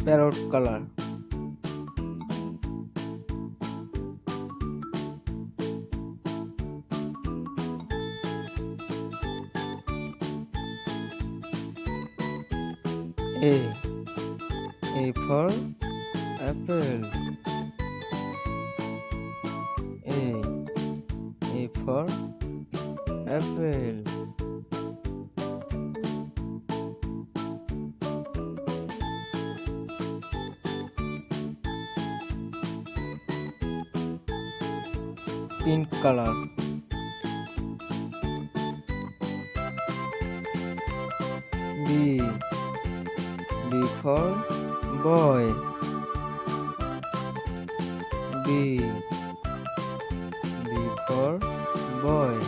parrot color. A. A for apple. A. A for apple. Pink color. B. B for boy. B. B for boy.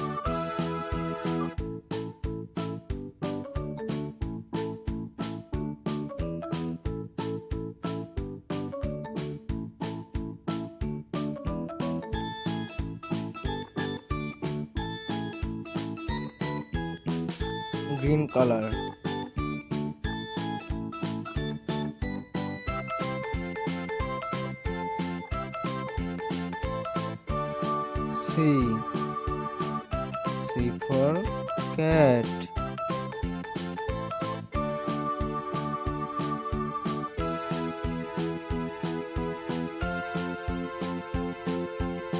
Green color. C. C for cat.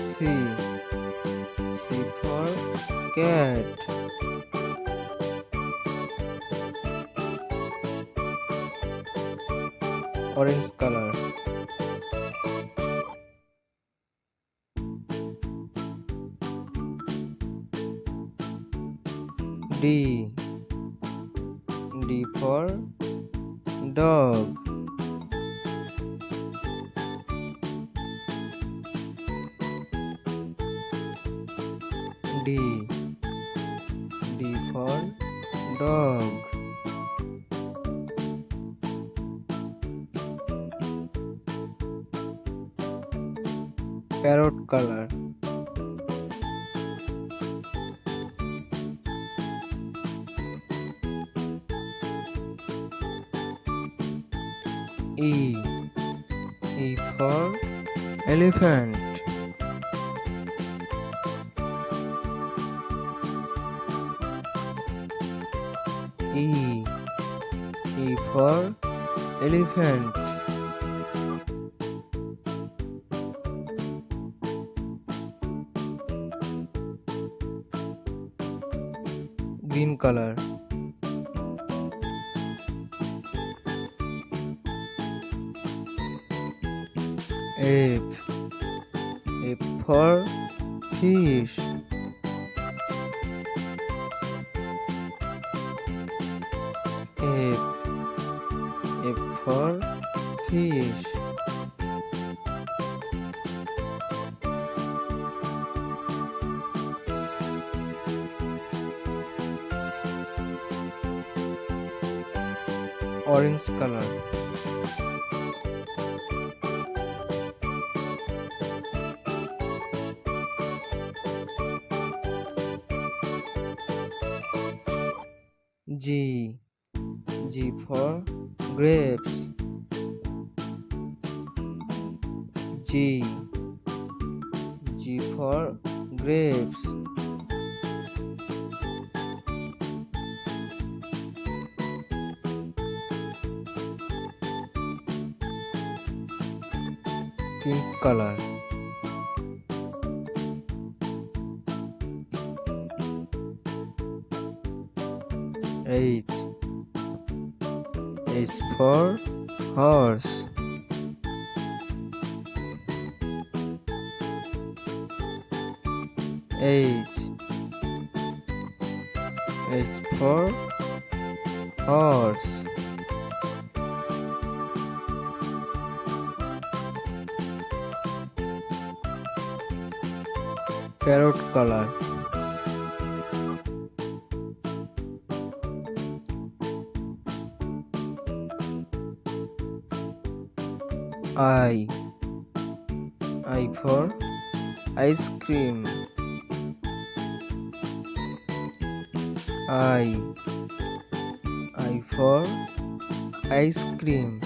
C. C for cat. Orange color. D. D for dog. D. D for dog. Parrot color. E. E for elephant. E. E for elephant. Green color. F. F for fish. F. F for fish. Orange color. G. G for grapes. G. G for grapes. Pink color. H. H for horse. H. H for horse. Parrot color. I. I for ice cream. I for ice cream.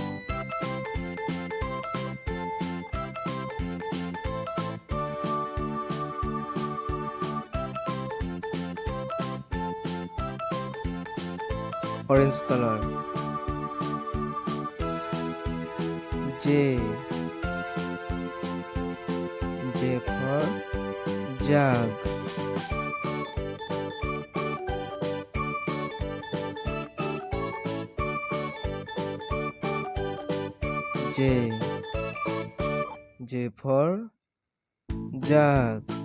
orange color. J. J for jug. J. J for jug.